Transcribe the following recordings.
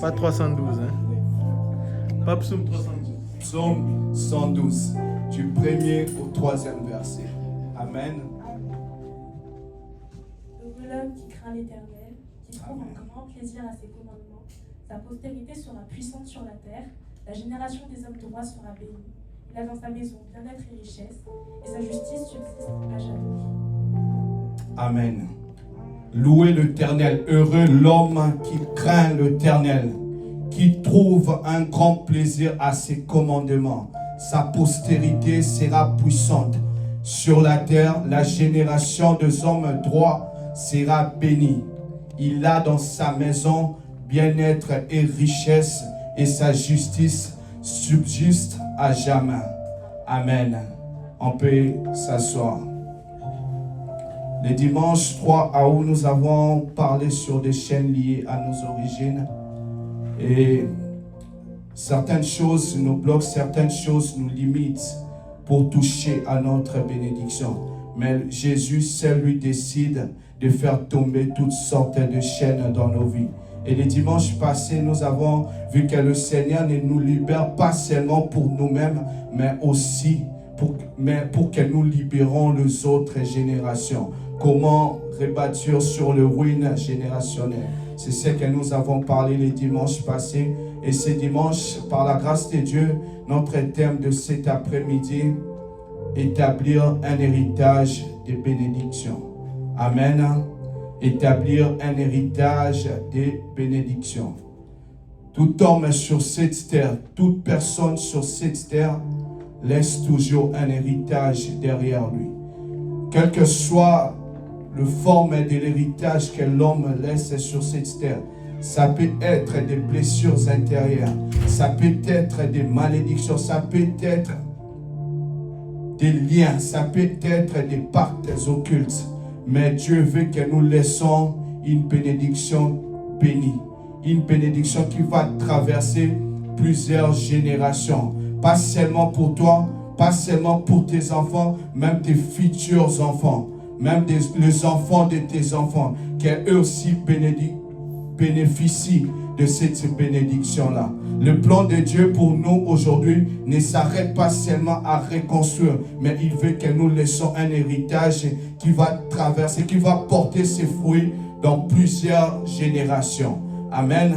Pas 312, hein. Pas psaume 312. Psaume 112, du 1er au 3e verset. Amen. Heureux l'homme qui craint l'Éternel, qui trouve un grand plaisir à ses commandements. Sa postérité sera puissante sur la terre. La génération des hommes droits sera bénie. Il a dans sa maison bien-être et richesse, et sa justice subsiste à jamais. Amen. Louez l'Éternel. Heureux l'homme qui craint l'Éternel, qui trouve un grand plaisir à ses commandements. Sa postérité sera puissante sur la terre. La génération des hommes droits sera bénie. Il a dans sa maison bien-être et richesse, et sa justice subsiste à jamais. Amen. On peut s'asseoir. Le dimanche 3 août, nous avons parlé sur des chaînes liées à nos origines. Et certaines choses nous bloquent, certaines choses nous limitent pour toucher à notre bénédiction. Mais Jésus seul lui décide de faire tomber toutes sortes de chaînes dans nos vies. Et le dimanche passé, nous avons vu que le Seigneur ne nous libère pas seulement pour nous-mêmes, mais aussi pour que nous libérons les autres générations. Comment rebâtir sur le ruine générationnel. C'est ce que nous avons parlé le dimanche passé. Et ce dimanche, par la grâce de Dieu, notre thème de cet après-midi, établir un héritage de bénédiction. Amen. Établir un héritage de bénédiction. Tout homme sur cette terre, toute personne sur cette terre laisse toujours un héritage derrière lui. Quelle que soit la forme de l'héritage que l'homme laisse sur cette terre, ça peut être des blessures intérieures, ça peut être des malédictions, ça peut être des liens, ça peut être des pactes occultes. Mais Dieu veut que nous laissons une bénédiction bénie. Une bénédiction qui va traverser plusieurs générations. Pas seulement pour toi, pas seulement pour tes enfants, même tes futurs enfants. Même les enfants de tes enfants. Qu'eux aussi bénéficient de cette bénédiction-là. Le plan de Dieu pour nous aujourd'hui ne s'arrête pas seulement à reconstruire, mais il veut que nous laissons un héritage qui va traverser, qui va porter ses fruits dans plusieurs générations. Amen.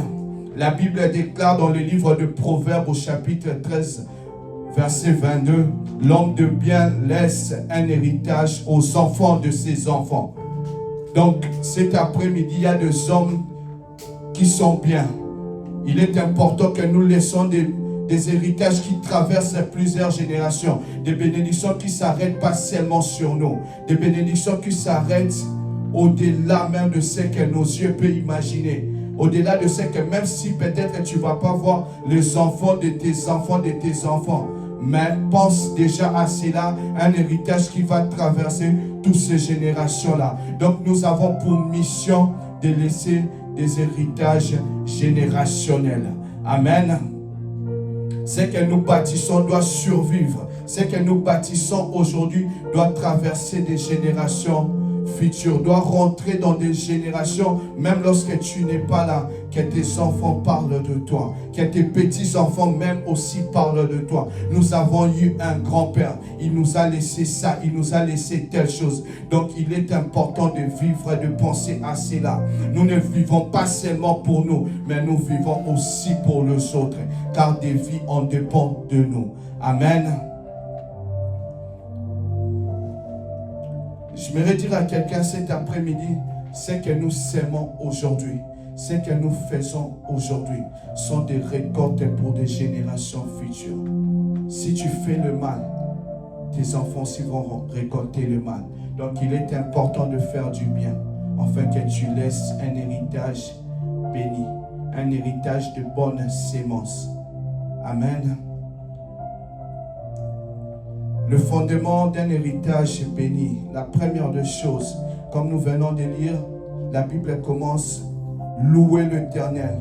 La Bible déclare dans le livre de Proverbes au chapitre 13, verset 22, l'homme de bien laisse un héritage aux enfants de ses enfants. Donc cet après-midi, il y a des hommes qui sont bien. Il est important que nous laissons des héritages qui traversent plusieurs générations. Des bénédictions qui ne s'arrêtent pas seulement sur nous. Des bénédictions qui s'arrêtent au-delà même de ce que nos yeux peuvent imaginer. Au-delà de ce que même si peut-être tu ne vas pas voir les enfants de tes enfants, mais pense déjà à cela, un héritage qui va traverser toutes ces générations-là. Donc nous avons pour mission de laisser des héritages générationnels. Amen. Ce que nous bâtissons doit survivre. Ce que nous bâtissons aujourd'hui doit traverser des générations futures, doit rentrer dans des générations, même lorsque tu n'es pas là, que tes enfants parlent de toi, que tes petits-enfants même aussi parlent de toi. Nous avons eu un grand-père, il nous a laissé ça, il nous a laissé telle chose. Donc il est important de vivre et de penser à cela. Nous ne vivons pas seulement pour nous, mais nous vivons aussi pour les autres, car des vies en dépendent de nous. Amen. J'aimerais dire à quelqu'un cet après-midi, ce que nous sèmons aujourd'hui, ce que nous faisons aujourd'hui, sont des récoltes pour des générations futures. Si tu fais le mal, tes enfants aussi vont récolter le mal. Donc il est important de faire du bien, afin que tu laisses un héritage béni, un héritage de bonnes sémences. Amen. Le fondement d'un héritage béni, la première des choses, comme nous venons de lire, la Bible commence « Louez l'Éternel ».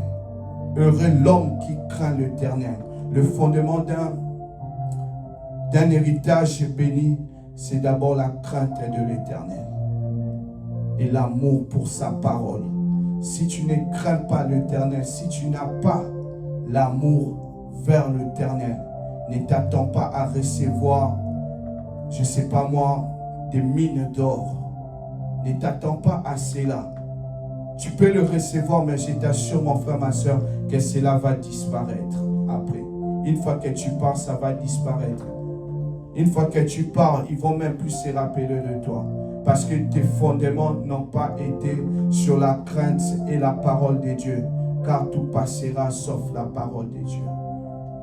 Heureux l'homme qui craint l'Éternel. Le fondement d'un héritage béni, c'est d'abord la crainte de l'Éternel et l'amour pour sa parole. si tu ne crains pas l'Éternel, si tu n'as pas l'amour vers l'Éternel, ne t'attends pas à recevoir, je ne sais pas moi, des mines d'or. Ne t'attends pas à cela. Tu peux le recevoir, mais je t'assure, mon frère, ma soeur, que cela va disparaître après. Une fois que tu pars, ça va disparaître. Une fois que tu pars, ils vont même plus se rappeler de toi. Parce que tes fondements n'ont pas été sur la crainte et la parole de Dieu. Car tout passera sauf la parole de Dieu.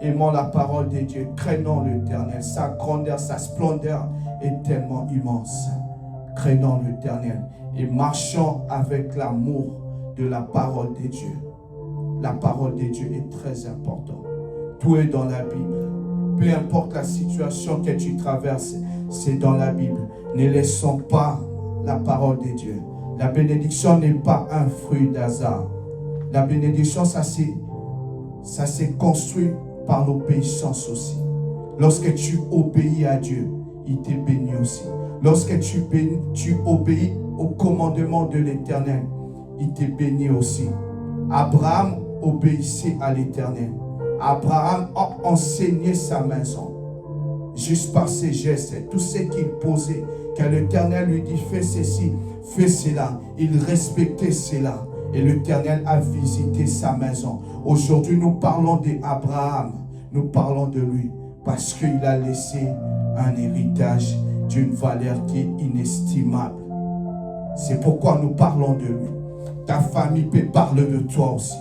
Aimons la parole de Dieu, craignons l'Éternel. Sa grandeur, sa splendeur est tellement immense. Craignons l'Éternel et marchons avec l'amour de la parole de Dieu. La parole de Dieu est très importante. Tout est dans la Bible. Peu importe la situation que tu traverses, c'est dans la Bible. Ne laissons pas la parole de Dieu. La bénédiction n'est pas un fruit d'hasard. La bénédiction, ça s'est construit par l'obéissance aussi. Lorsque tu obéis à Dieu, il te bénit aussi. Lorsque tu obéis au commandement de l'Éternel, il te bénit aussi. Abraham obéissait à l'Éternel. Abraham a enseigné sa maison. Juste par ses gestes, tout ce qu'il posait, quand l'Éternel lui dit fais ceci, fais cela, il respectait cela. Et l'Éternel a visité sa maison. Aujourd'hui, nous parlons d'Abraham. Nous parlons de lui parce qu'il a laissé un héritage d'une valeur qui est inestimable. C'est pourquoi nous parlons de lui. Ta famille peut parler de toi aussi.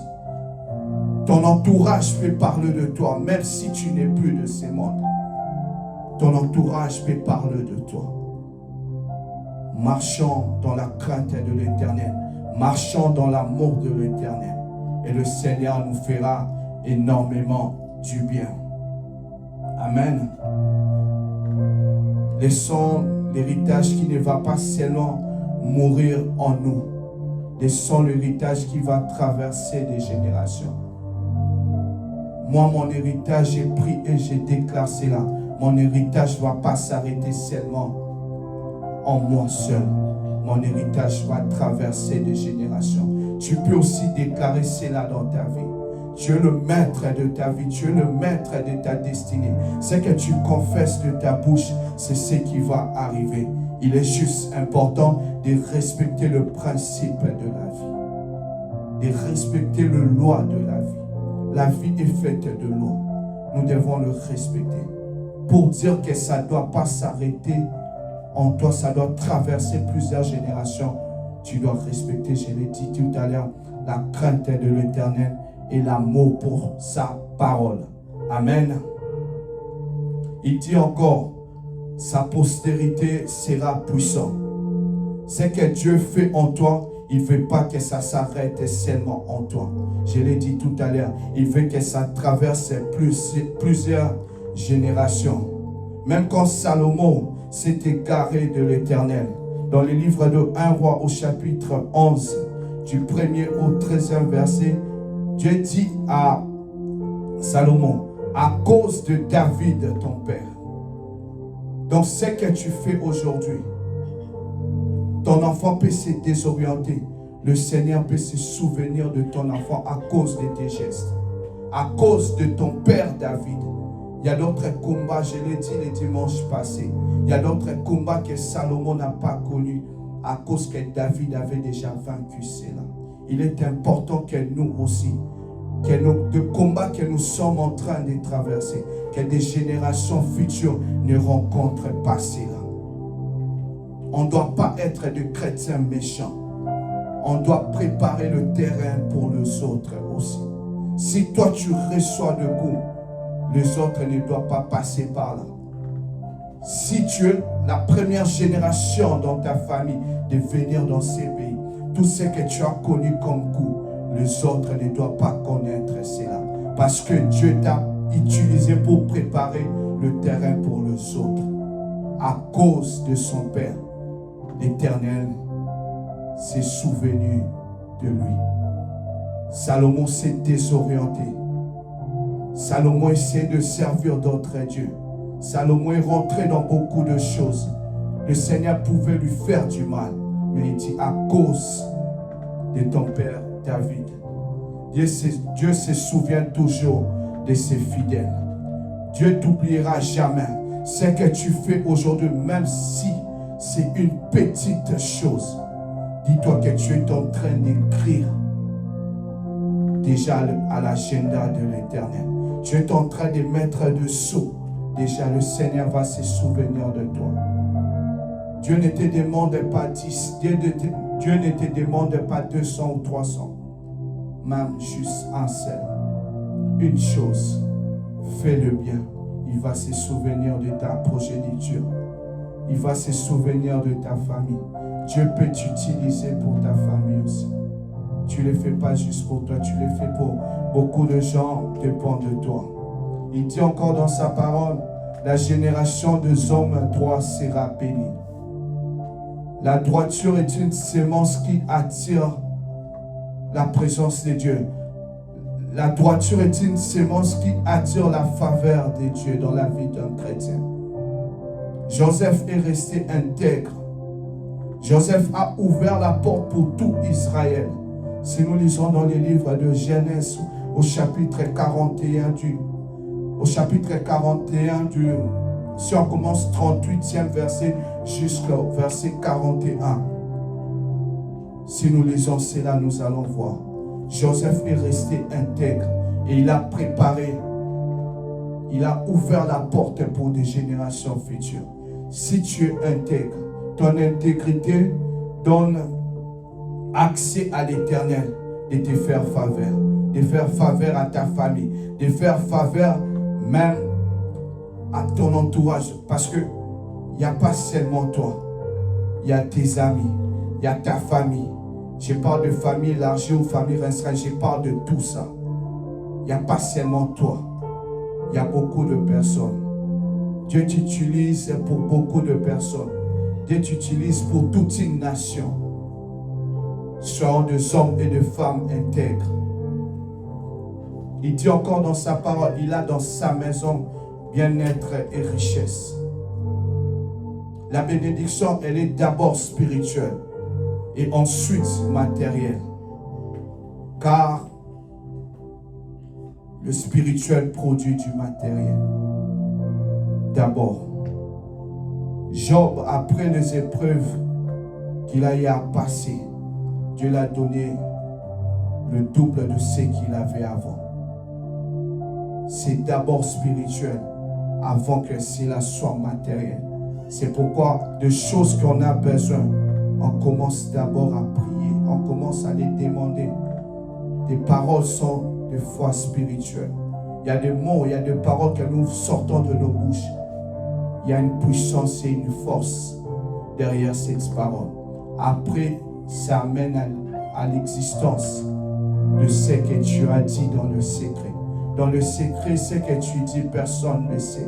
Ton entourage peut parler de toi, même si tu n'es plus de ce monde. Ton entourage peut parler de toi. Marchons dans la crainte de l'Éternel. Marchons dans l'amour de l'Éternel. Et le Seigneur nous fera énormément du bien. Amen. Laissons l'héritage qui ne va pas seulement mourir en nous. Laissons l'héritage qui va traverser des générations. Moi, mon héritage, j'ai pris et j'ai déclaré cela. Mon héritage ne va pas s'arrêter seulement en moi seul. Mon héritage va traverser des générations. Tu peux aussi déclarer cela dans ta vie. Tu es le maître de ta vie, tu es le maître de ta destinée. Ce que tu confesses de ta bouche, c'est ce qui va arriver. Il est juste important de respecter le principe de la vie, de respecter le loi de la vie. La vie est faite de lois. Nous devons le respecter. Pour dire que ça ne doit pas s'arrêter en toi, ça doit traverser plusieurs générations. Tu dois respecter, je l'ai dit tout à l'heure, la crainte de l'Éternel et l'amour pour sa parole. Amen. Il dit encore, sa postérité sera puissante. Ce que Dieu fait en toi, il ne veut pas que ça s'arrête seulement en toi. Je l'ai dit tout à l'heure, il veut que ça traverse plusieurs générations. Même quand Salomon s'est égaré de l'Éternel, dans le livre de 1 Roi au chapitre 11, du 1er au 13e verset, Dieu dit à Salomon, à cause de David, ton père. Donc ce que tu fais aujourd'hui, ton enfant peut se désorienter. Le Seigneur peut se souvenir de ton enfant à cause de tes gestes, à cause de ton père David. Il y a d'autres combats, je l'ai dit le dimanche passé. Il y a d'autres combats que Salomon n'a pas connus à cause que David avait déjà vaincu cela. Il est important que nous aussi, que les combats que nous sommes en train de traverser, que des générations futures ne rencontrent pas cela. On ne doit pas être de chrétiens méchants. On doit préparer le terrain pour les autres aussi. Si toi tu reçois le coup, les autres ne doivent pas passer par là. Si tu es la première génération dans ta famille de venir dans ces pays, tout ce que tu as connu comme coup, les autres ne doivent pas connaître cela. Parce que Dieu t'a utilisé pour préparer le terrain pour les autres. À cause de son Père, l'Éternel s'est souvenu de lui. Salomon s'est désorienté. Salomon essayait de servir d'autres dieux. Salomon est rentré dans beaucoup de choses. Le Seigneur pouvait lui faire du mal. Mais il dit, à cause de ton Père, David. Dieu se souvient toujours de ses fidèles. Dieu t'oubliera jamais. Ce que tu fais aujourd'hui, même si c'est une petite chose, dis-toi que tu es en train d'écrire déjà à l'agenda de l'Éternel. Tu es en train de mettre dessous. Déjà, le Seigneur va se souvenir de toi. Dieu ne te demande pas 10. Dieu ne te demande pas 200 ou 300. Même juste un seul. Une chose. Fais le bien. Il va se souvenir de ta progéniture. Il va se souvenir de ta famille. Dieu peut t'utiliser pour ta famille aussi. Tu ne le fais pas juste pour toi, tu le fais pour beaucoup de gens dépendent de toi. Il dit encore dans sa parole, la génération des hommes droits sera bénie. La droiture est une sémence qui attire la présence de Dieu. La droiture est une sémence qui attire la faveur de Dieu dans la vie d'un chrétien. Joseph est resté intègre. Joseph a ouvert la porte pour tout Israël. Si nous lisons dans les livres de Genèse au chapitre 41 si on commence 38e verset jusqu'au verset 41. Si nous lisons cela, nous allons voir. Joseph est resté intègre et il a préparé, il a ouvert la porte pour des générations futures. Si tu es intègre, ton intégrité donne accès à l'Éternel de te faire faveur à ta famille, de faire faveur même à ton entourage, parce que il n'y a pas seulement toi, il y a tes amis, il y a ta famille. Je parle de famille élargie ou famille restreinte, je parle de tout ça. Il n'y a pas seulement toi, il y a beaucoup de personnes. Dieu t'utilise pour beaucoup de personnes. Dieu t'utilise pour toute une nation. Soyons des hommes et des femmes intègres. Il dit encore dans sa parole, il a dans sa maison bien-être et richesse. La bénédiction, elle est d'abord spirituelle et ensuite matérielle. Car le spirituel produit du matériel. D'abord, Job, après les épreuves qu'il a eu à passer, Dieu l'a donné le double de ce qu'il avait avant. C'est d'abord spirituel avant que cela soit matériel. C'est pourquoi de choses qu'on a besoin, on commence d'abord à prier, on commence à les demander. Des paroles sont des fois spirituelles. Il y a des mots, il y a des paroles que nous sortons de nos bouches. Il y a une puissance et une force derrière cette parole. Après, ça amène à l'existence de ce que tu as dit dans le secret. Dans le secret, ce que tu dis, personne ne le sait.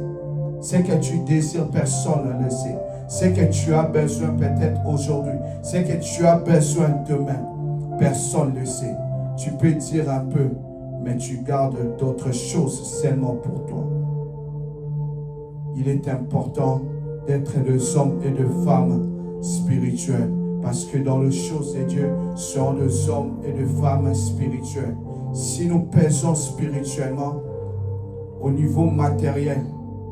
Ce que tu désires, personne ne le sait. Ce que tu as besoin peut-être aujourd'hui, ce que tu as besoin demain, personne ne le sait. Tu peux dire un peu, mais tu gardes d'autres choses seulement pour toi. Il est important d'être des hommes et des femmes spirituels. Parce que dans les choses de Dieu, ce sont des hommes et des femmes spirituels. Si nous pesons spirituellement, au niveau matériel,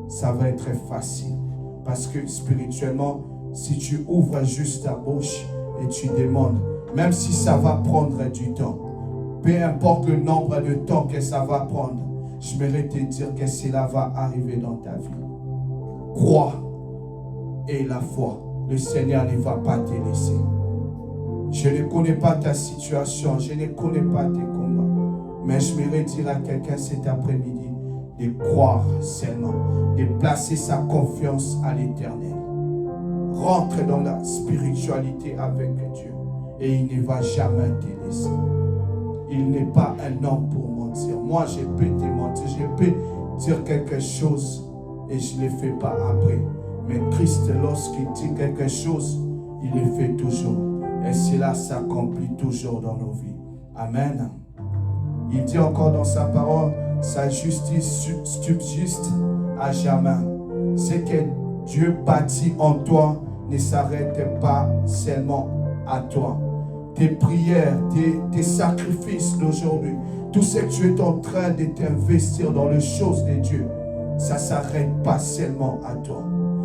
ça va être facile. Parce que spirituellement, si tu ouvres juste ta bouche et tu demandes, même si ça va prendre du temps, peu importe le nombre de temps que ça va prendre, j'aimerais te dire que cela va arriver dans ta vie. Crois et la foi. Le Seigneur ne va pas te laisser. Je ne connais pas ta situation, je ne connais pas tes combats. Mais j'aimerais dire à quelqu'un cet après-midi de croire seulement, de placer sa confiance à l'Éternel. Rentre dans la spiritualité avec Dieu et il ne va jamais te laisser. Il n'est pas un homme pour mentir. Moi, je peux te mentir, je peux dire quelque chose et je ne le fais pas après. Mais Christ, lorsqu'il dit quelque chose, il le fait toujours. Et cela s'accomplit toujours dans nos vies. Amen. Il dit encore dans sa parole, sa justice subsiste à jamais. Ce que Dieu bâtit en toi ne s'arrête pas seulement à toi. tes prières, tes sacrifices d'aujourd'hui, tout ce que tu es en train de t'investir dans les choses de Dieu, ça ne s'arrête pas seulement à toi.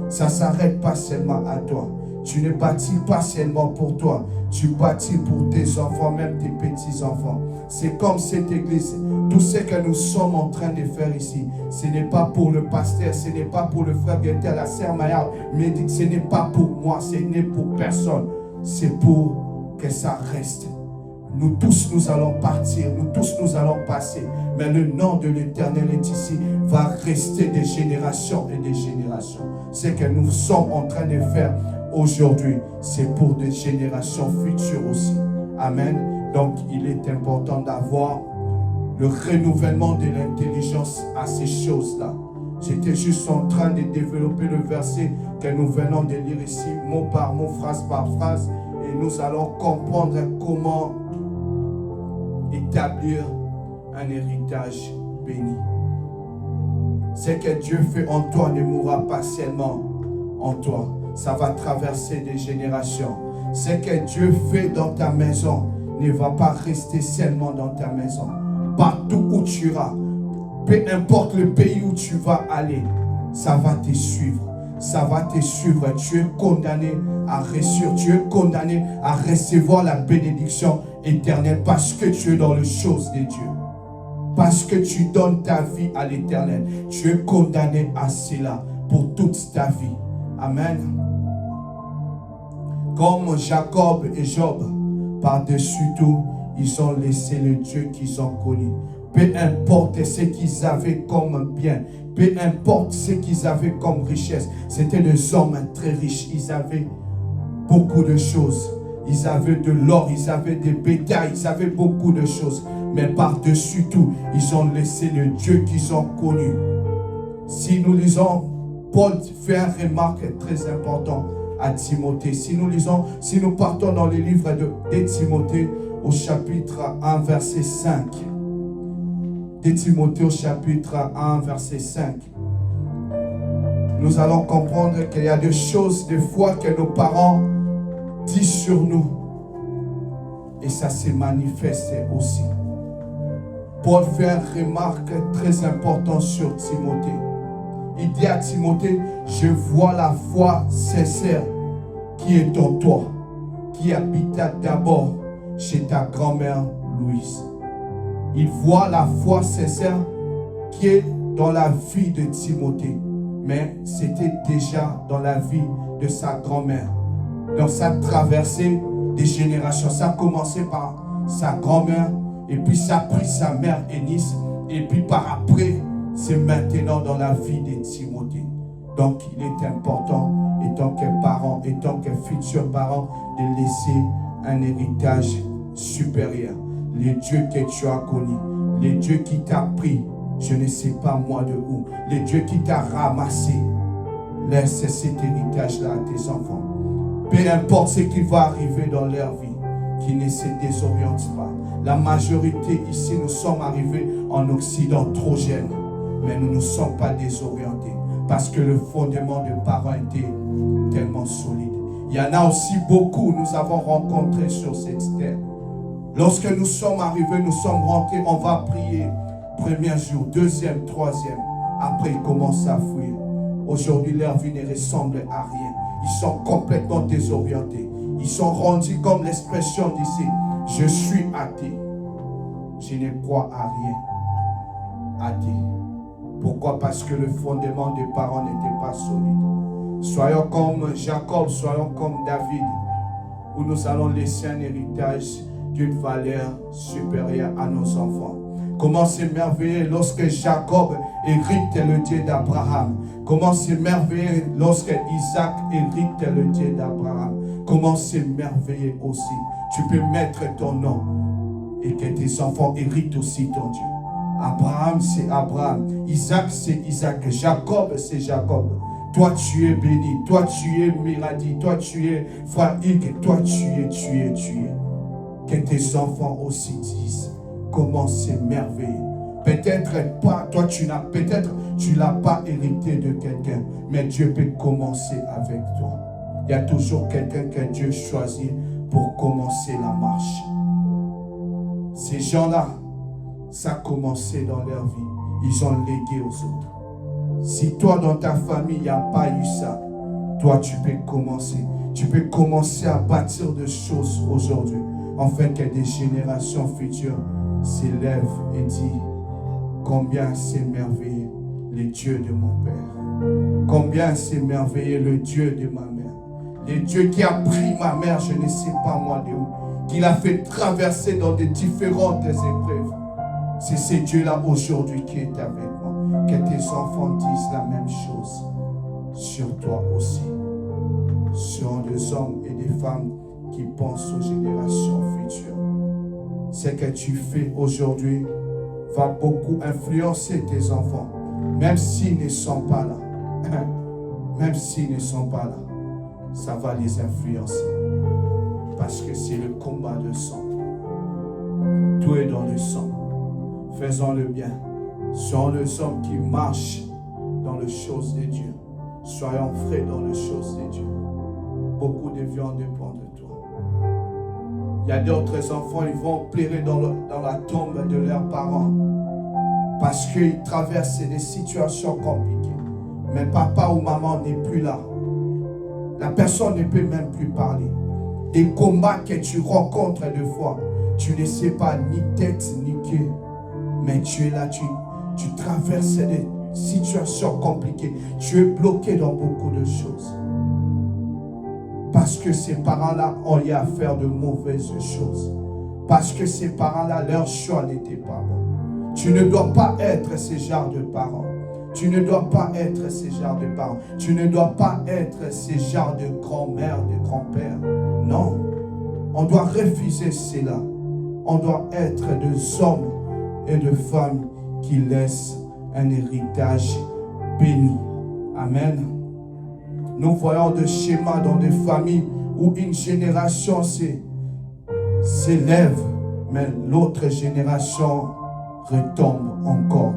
Ça ne s'arrête pas seulement à toi. Tu ne bâtis pas seulement pour toi, tu bâtis pour tes enfants, même tes petits-enfants. C'est comme cette église. Tout ce que nous sommes en train de faire ici, ce n'est pas pour le pasteur, ce n'est pas pour le frère Guettel, la sœur Maya, mais ce n'est pas pour moi, ce n'est pour personne. C'est pour que ça reste. Nous tous, nous allons partir, nous tous, nous allons passer. Mais le nom de l'Éternel est ici, va rester des générations et des générations. Ce que nous sommes en train de faire aujourd'hui, c'est pour des générations futures aussi. Amen. Donc, il est important d'avoir le renouvellement de l'intelligence à ces choses-là. J'étais juste en train de développer le verset que nous venons de lire ici, mot par mot, phrase par phrase, et nous allons comprendre comment établir un héritage béni. Ce que Dieu fait en toi ne mourra pas seulement en toi. Ça va traverser des générations. Ce que Dieu fait dans ta maison ne va pas rester seulement dans ta maison. Partout où tu iras, peu importe le pays où tu vas aller, ça va te suivre. Ça va te suivre. Tu es condamné à réussir. Tu es condamné à recevoir la bénédiction éternelle parce que tu es dans les choses de Dieu. Parce que tu donnes ta vie à l'Éternel. Tu es condamné à cela pour toute ta vie. Amen. Comme Jacob et Job, par-dessus tout, ils ont laissé le Dieu qu'ils ont connu. Peu importe ce qu'ils avaient comme bien, peu importe ce qu'ils avaient comme richesse. C'était des hommes très riches. Ils avaient beaucoup de choses. Ils avaient de l'or, ils avaient des bétails, ils avaient beaucoup de choses. Mais par-dessus tout, ils ont laissé le Dieu qu'ils ont connu. Si nous lisons, Paul fait une remarque très importante à Timothée. Si nous partons dans les livres de Timothée au chapitre 1, verset 5. De Timothée au chapitre 1, verset 5. Nous allons comprendre qu'il y a des choses, des fois, que nos parents disent sur nous. Et ça se manifeste aussi. Paul fait une remarque très importante sur Timothée. Il dit à Timothée, je vois la foi sincère qui est en toi, qui habita d'abord chez ta grand-mère Louise. Il voit la foi sincère qui est dans la vie de Timothée, mais c'était déjà dans la vie de sa grand-mère. Donc ça a traversé des générations. Ça a commencé par sa grand-mère, et puis ça a pris sa mère Eunice, et puis par après, c'est maintenant dans la vie de Timothée. Donc il est important, étant que parent, étant que futur parent, de laisser un héritage supérieur. Les dieux que tu as connus, les dieux qui t'ont pris, je ne sais pas moi de où, les dieux qui t'ont ramassé, laisse cet héritage-là à tes enfants. Peu importe ce qui va arriver dans leur vie, qu'ils ne se désorientent pas. La majorité ici, nous sommes arrivés en Occident trop jeunes, mais nous ne sommes pas désorientés parce que le fondement des parents était tellement solide. Il y en a aussi beaucoup, nous avons rencontré sur cette terre. Lorsque nous sommes arrivés, nous sommes rentrés, on va prier. Premier jour, deuxième, troisième. Après, ils commencent à fuir. Aujourd'hui, leur vie ne ressemble à rien. Ils sont complètement désorientés. Ils sont rendus comme l'expression d'ici. Je suis athée. Je ne crois à rien. Athée. Pourquoi? Parce que le fondement des parents n'était pas solide. Soyons comme Jacob, soyons comme David, où nous allons laisser un héritage d'une valeur supérieure à nos enfants. Comment s'émerveiller lorsque Jacob hérite le Dieu d'Abraham. Comment s'émerveiller lorsque Isaac hérite le Dieu d'Abraham. Comment s'émerveiller aussi. Tu peux mettre ton nom et que tes enfants héritent aussi ton Dieu. Abraham, c'est Abraham. Isaac, c'est Isaac. Jacob, c'est Jacob. Toi, tu es béni. Toi, tu es Miradi. Toi, tu es frère Hugues. Toi, tu es. Que tes enfants aussi disent comment s'émerveiller. Peut-être pas, toi peut-être tu l'as pas hérité de quelqu'un, mais Dieu peut commencer avec toi. Il y a toujours quelqu'un que Dieu choisit pour commencer la marche. Ces gens-là, ça a commencé dans leur vie. Ils ont légué aux autres. Si toi, dans ta famille, il n'y a pas eu ça, toi, tu peux commencer. Tu peux commencer à bâtir des choses aujourd'hui, afin que des générations futures s'élèvent et disent combien c'est merveilleux le Dieu de mon Père. Combien c'est merveilleux le Dieu de ma mère. Le Dieu qui a pris ma mère, je ne sais pas moi de où, qui l'a fait traverser dans des différentes épreuves. C'est ce Dieu-là aujourd'hui qui est avec moi. Que tes enfants disent la même chose sur toi aussi. Sur des hommes et des femmes qui pensent aux générations futures. Ce que tu fais aujourd'hui va beaucoup influencer tes enfants, même s'ils ne sont pas là. Même s'ils ne sont pas là, ça va les influencer. Parce que c'est le combat de sang. Tout est dans le sang. Faisons le bien. Soyons les hommes qui marchent dans les choses de Dieu. Soyons frais dans les choses de Dieu. Beaucoup de viande dépend de toi. Il y a d'autres enfants, ils vont pleurer dans la tombe de leurs parents parce qu'ils traversent des situations compliquées. Mais papa ou maman n'est plus là. La personne ne peut même plus parler. Des combats que tu rencontres des fois, tu ne sais pas ni tête ni queue. Mais tu es là, tu traverses des situations compliquées. Tu es bloqué dans beaucoup de choses. Parce que ces parents-là ont eu à faire de mauvaises choses. Parce que ces parents-là, leur choix n'était pas bon. Tu ne dois pas être ce genre de parents. Tu ne dois pas être ce genre de parents. Tu ne dois pas être ce genre de grand-mère, de grand-père. Non. On doit refuser cela. On doit être des hommes et des femmes qui laissent un héritage béni. Amen. Nous voyons des schémas dans des familles où une génération s'élève, mais l'autre génération retombe encore.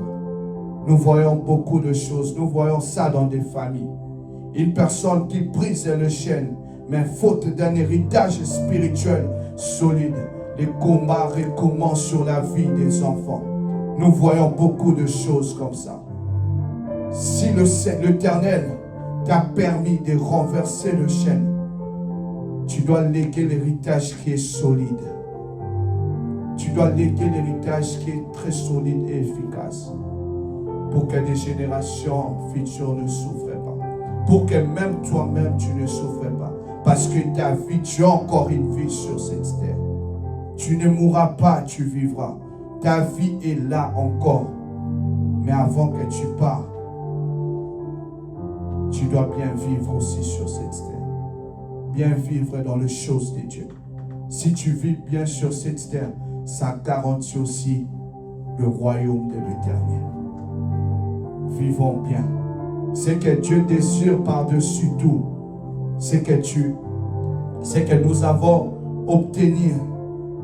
Nous voyons beaucoup de choses. Nous voyons ça dans des familles. Une personne qui brise le chaîne, mais faute d'un héritage spirituel solide, les combats recommencent sur la vie des enfants. Nous voyons beaucoup de choses comme ça. Si l'Éternel t'a permis de renverser le chêne, tu dois léguer l'héritage qui est solide. Tu dois léguer l'héritage qui est très solide et efficace pour que des générations futures ne souffrent pas. Pour que même toi-même tu ne souffres pas. Parce que ta vie, tu as encore une vie sur cette terre. Tu ne mourras pas, tu vivras. Ta vie est là encore. Mais avant que tu pars, tu dois bien vivre aussi sur cette terre. Bien vivre dans les choses de Dieu. Si tu vis bien sur cette terre, ça garantit aussi le royaume de l'Éternel. Vivons bien. Ce que Dieu désire par-dessus tout, c'est que nous avons obtenu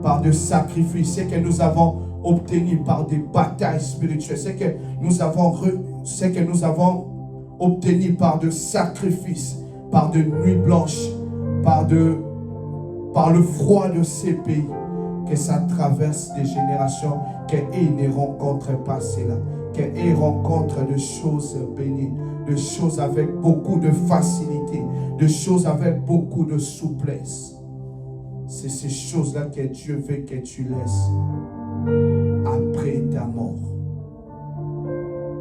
par des sacrifices, c'est que nous avons obtenu par des batailles spirituelles, c'est que nous avons obtenu par des sacrifices, par de nuits blanches, par le froid de ces pays, que ça traverse des générations, qu'ils ne rencontrent pas cela, qu'ils rencontrent des choses bénies, des choses avec beaucoup de facilité, des choses avec beaucoup de souplesse. C'est ces choses-là que Dieu veut que tu laisses après ta mort.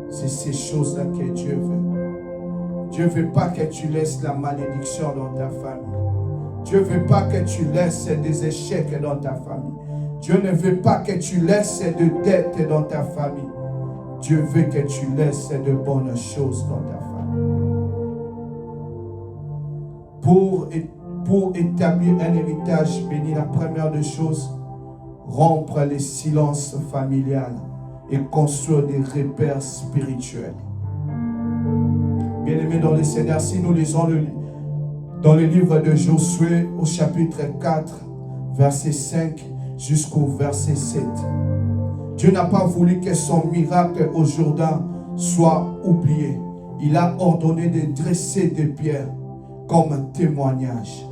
C'est ces choses-là que Dieu veut. Dieu ne veut pas que tu laisses la malédiction dans ta famille. Dieu ne veut pas que tu laisses des échecs dans ta famille. Dieu ne veut pas que tu laisses de dettes dans ta famille. Dieu veut que tu laisses de bonnes choses dans ta famille. Pour établir un héritage béni, la première des choses, rompre les silences familiales et construire des repères spirituels. Bien-aimés dans le Seigneur, si nous lisons dans le livre de Josué au chapitre 4, verset 5 jusqu'au verset 7, Dieu n'a pas voulu que son miracle au Jourdain soit oublié. Il a ordonné de dresser des pierres comme témoignage.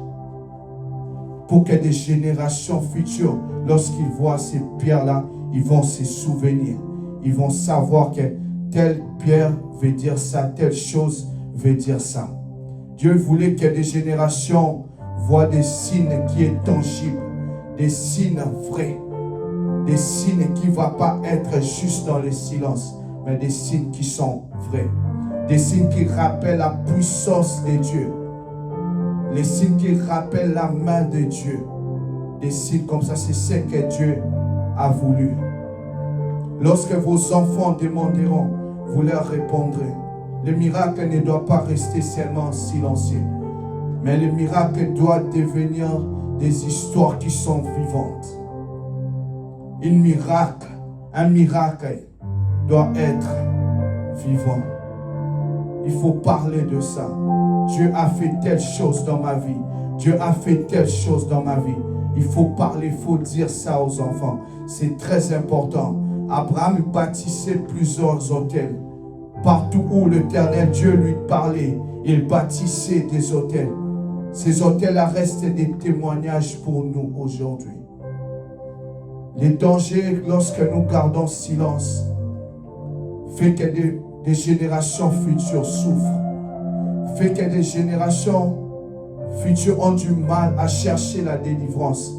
pour que des générations futures, lorsqu'ils voient ces pierres-là, ils vont se souvenir. Ils vont savoir que telle pierre veut dire ça, telle chose veut dire ça. Dieu voulait que des générations voient des signes qui sont tangibles, des signes vrais, des signes qui ne vont pas être juste dans le silence, mais des signes qui sont vrais, des signes qui rappellent la puissance de Dieu, les signes qui rappellent la main de Dieu. Des signes comme ça, c'est ce que Dieu a voulu. Lorsque vos enfants demanderont, vous leur répondrez. Le miracle ne doit pas rester seulement silencieux, mais le miracle doit devenir des histoires qui sont vivantes. Un miracle doit être vivant. Il faut parler de ça. Dieu a fait telle chose dans ma vie. Dieu a fait telle chose dans ma vie. Il faut parler, il faut dire ça aux enfants. C'est très important. Abraham bâtissait plusieurs autels. Partout où l'Éternel Dieu lui parlait, il bâtissait des autels. Ces autels-là restent des témoignages pour nous aujourd'hui. Les dangers, lorsque nous gardons silence, fait que des générations futures souffrent. Fait que des générations futures ont du mal à chercher la délivrance.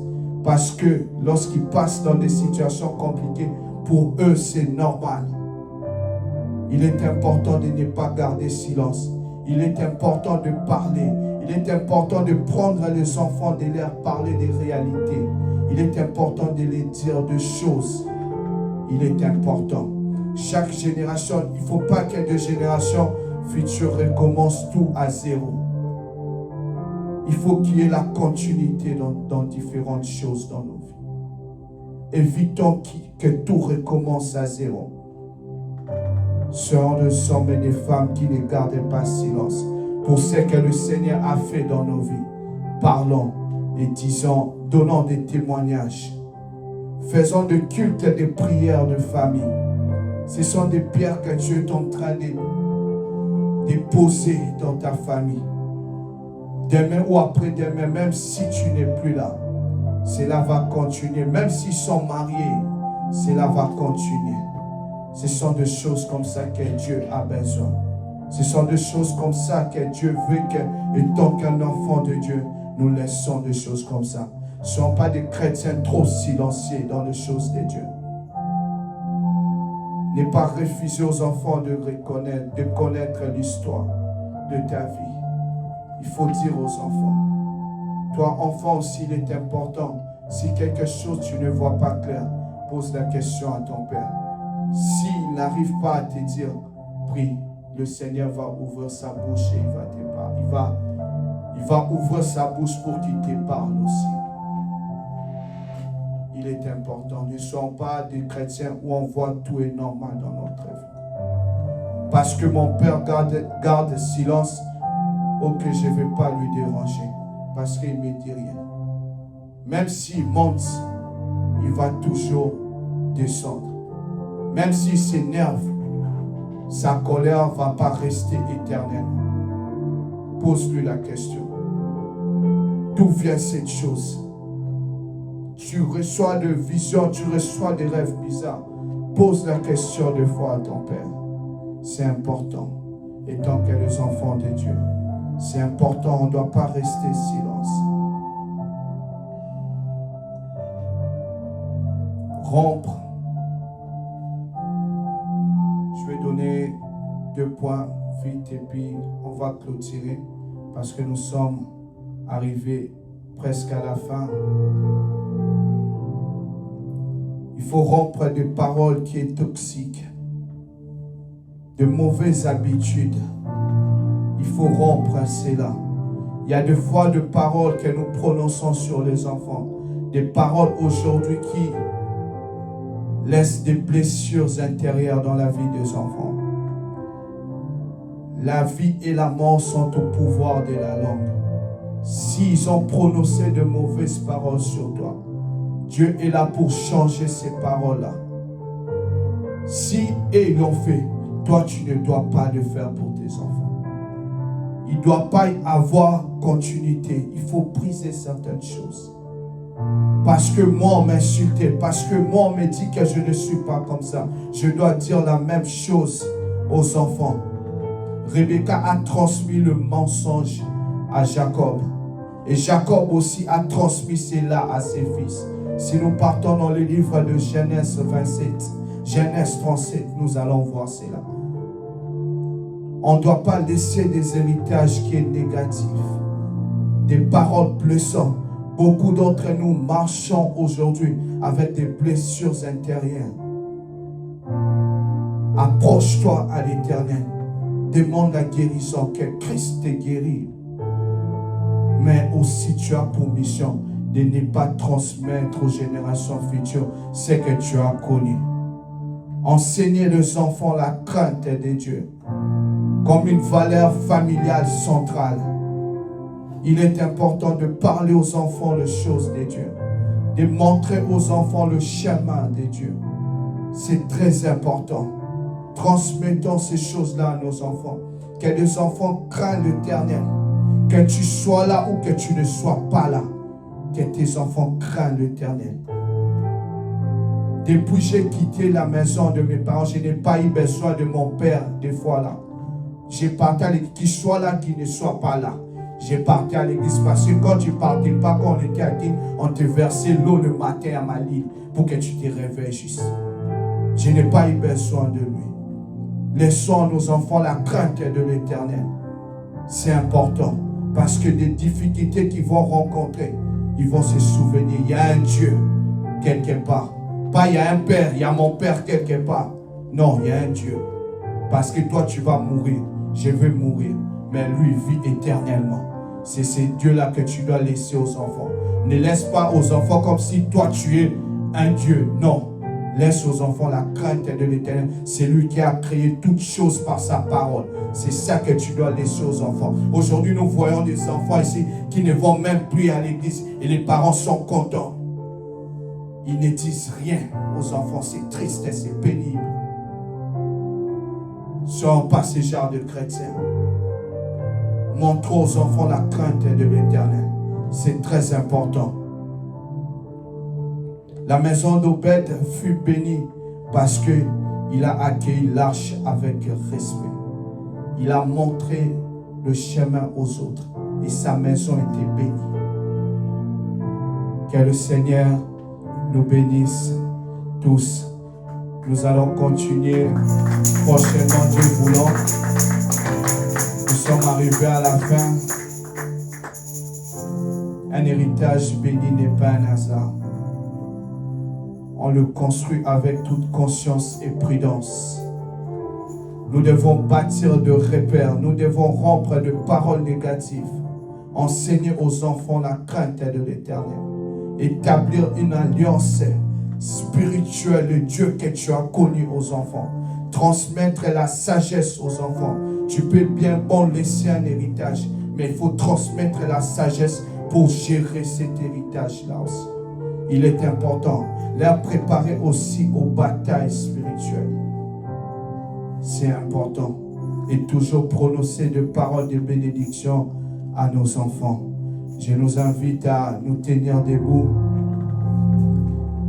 Parce que lorsqu'ils passent dans des situations compliquées, pour eux c'est normal. Il est important de ne pas garder silence. Il est important de parler. Il est important de prendre les enfants, de leur parler des réalités. Il est important de les dire des choses. Il est important. Chaque génération, il ne faut pas que des générations futures recommencent tout à zéro. Il faut qu'il y ait la continuité dans différentes choses dans nos vies. Évitons que tout recommence à zéro. Soyons des hommes et des femmes qui ne gardent pas silence pour ce que le Seigneur a fait dans nos vies. Parlons et disons, donnons des témoignages. Faisons des cultes et des prières de famille. Ce sont des pierres que Dieu est en train de poser dans ta famille. Demain ou après-demain, même si tu n'es plus là, cela va continuer. Même s'ils sont mariés, cela va continuer. Ce sont des choses comme ça que Dieu a besoin. Ce sont des choses comme ça que Dieu veut que, étant qu'un enfant de Dieu, nous laissons des choses comme ça. Ne soyons pas des chrétiens trop silencieux dans les choses de Dieu. Ne pas refuser aux enfants de connaître l'histoire de ta vie. Il faut dire aux enfants. Toi, enfant aussi, il est important. Si quelque chose tu ne vois pas clair, pose la question à ton père. S'il n'arrive pas à te dire, prie, le Seigneur va ouvrir sa bouche et il va te parler. Il va ouvrir sa bouche pour qu'il te parle aussi. Il est important. Ne soyons pas des chrétiens où on voit tout est normal dans notre vie. Parce que mon père garde silence, ou que je ne vais pas lui déranger. Parce qu'il ne me dit rien. Même s'il monte, il va toujours descendre. Même s'il s'énerve, sa colère ne va pas rester éternellement. Pose-lui la question. D'où vient cette chose? Tu reçois des visions, tu reçois des rêves bizarres. Pose la question de fois à ton père. C'est important. Étant que les enfants de Dieu, c'est important, on ne doit pas rester silence. Rompre. Je vais donner 2 points vite et puis on va clôturer parce que nous sommes arrivés presque à la fin. Il faut rompre des paroles qui sont toxiques, de mauvaises habitudes. Il faut rompre cela. Il y a des fois de paroles que nous prononçons sur les enfants. Des paroles aujourd'hui qui laissent des blessures intérieures dans la vie des enfants. La vie et la mort sont au pouvoir de la langue. S'ils ont prononcé de mauvaises paroles sur toi, Dieu est là pour changer ces paroles-là. Si ils l'ont fait, toi tu ne dois pas le faire pour tes enfants. Il ne doit pas y avoir continuité. Il faut briser certaines choses. Parce que moi, on m'a insulté. Parce que moi, on me dit que je ne suis pas comme ça. Je dois dire la même chose aux enfants. Rebecca a transmis le mensonge à Jacob. Et Jacob aussi a transmis cela à ses fils. Si nous partons dans le livre de Genèse 27, Genèse 37, nous allons voir cela. On ne doit pas laisser des héritages qui sont négatifs, des paroles blessantes. Beaucoup d'entre nous marchons aujourd'hui avec des blessures intérieures. Approche-toi à l'Éternel. Demande la guérison, que Christ te guérit. Mais aussi tu as pour mission de ne pas transmettre aux générations futures ce que tu as connu. Enseigner les enfants la crainte de Dieu comme une valeur familiale centrale. Il est important de parler aux enfants les choses de Dieu, de montrer aux enfants le chemin de Dieu. C'est très important. Transmettons ces choses-là à nos enfants. Que les enfants craignent l'Éternel. Que tu sois là ou que tu ne sois pas là. Que tes enfants craignent l'Éternel. Depuis que j'ai quitté la maison de mes parents, je n'ai pas eu besoin de mon père des fois là. J'ai parti à l'église, qu'il soit là, qu'il ne soit pas là. J'ai parti à l'église parce que quand tu ne partais pas, quand on était à l'église, on te versait l'eau le matin à ma lit pour que tu te réveilles juste. Je n'ai pas eu besoin de lui. Laissons à nos enfants la crainte de l'Éternel. C'est important parce que des difficultés qu'ils vont rencontrer, ils vont se souvenir. Il y a un Dieu quelque part. Pas il y a un père, il y a mon père quelque part. Non, il y a un Dieu. Parce que toi tu vas mourir, je vais mourir. Mais lui vit éternellement. C'est ce Dieu-là que tu dois laisser aux enfants. Ne laisse pas aux enfants comme si toi tu es un Dieu. Non. Laisse aux enfants la crainte de l'Éternel. C'est lui qui a créé toutes choses par sa parole. C'est ça que tu dois laisser aux enfants. Aujourd'hui, nous voyons des enfants ici qui ne vont même plus à l'église et les parents sont contents. Ils ne disent rien aux enfants. C'est triste et c'est pénible. Soyons pas ce genre de chrétiens. Montrons aux enfants la crainte de l'Éternel. C'est très important. La maison d'Obed fut bénie parce qu'il a accueilli l'arche avec respect. Il a montré le chemin aux autres et sa maison était bénie. Que le Seigneur nous bénisse tous. Nous allons continuer prochainement, Dieu voulant. Nous sommes arrivés à la fin. Un héritage béni n'est pas un hasard. On le construit avec toute conscience et prudence. Nous devons bâtir de repères. Nous devons rompre de paroles négatives. Enseigner aux enfants la crainte de l'Éternel. Établir une alliance spirituelle de Dieu que tu as connu aux enfants. Transmettre la sagesse aux enfants. Tu peux bien bon laisser un héritage, mais il faut transmettre la sagesse pour gérer cet héritage-là aussi. Il est important. Leur préparer aussi aux batailles spirituelles. C'est important. Et toujours prononcer de paroles de bénédiction à nos enfants. Je nous invite à nous tenir debout.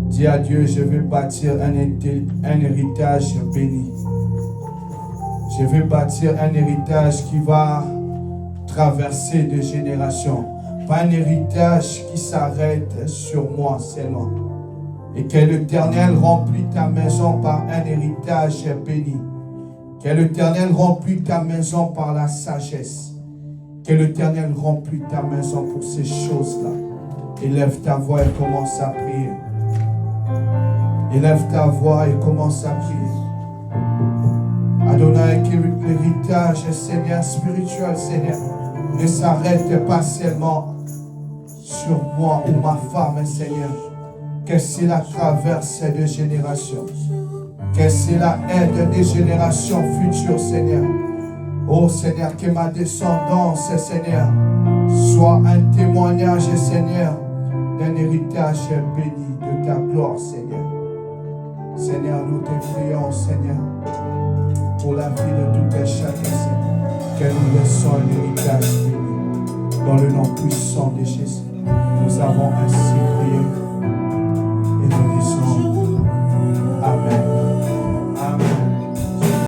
Dis à Dieu, je vais bâtir un héritage béni. Je vais bâtir un héritage qui va traverser des générations. Pas un héritage qui s'arrête sur moi seulement. Et que l'Éternel remplit ta maison par un héritage béni. Que l'Éternel remplit ta maison par la sagesse. Que l'Éternel remplit ta maison pour ces choses-là. Élève ta voix et commence à prier. Élève ta voix et commence à prier. Adonai, que l'héritage, Seigneur, spirituel, Seigneur, ne s'arrête pas seulement sur moi ou ma femme, Seigneur. Que cela traverse des générations. Que cela aide des générations futures, Seigneur. Oh Seigneur, que ma descendance, Seigneur, soit un témoignage, Seigneur, d'un héritage béni de ta gloire, Seigneur. Seigneur, nous te prions, Seigneur, pour la vie de tout un chacun, Seigneur, que nous laissons un héritage béni dans le nom puissant de Jésus. Nous avons ainsi prié.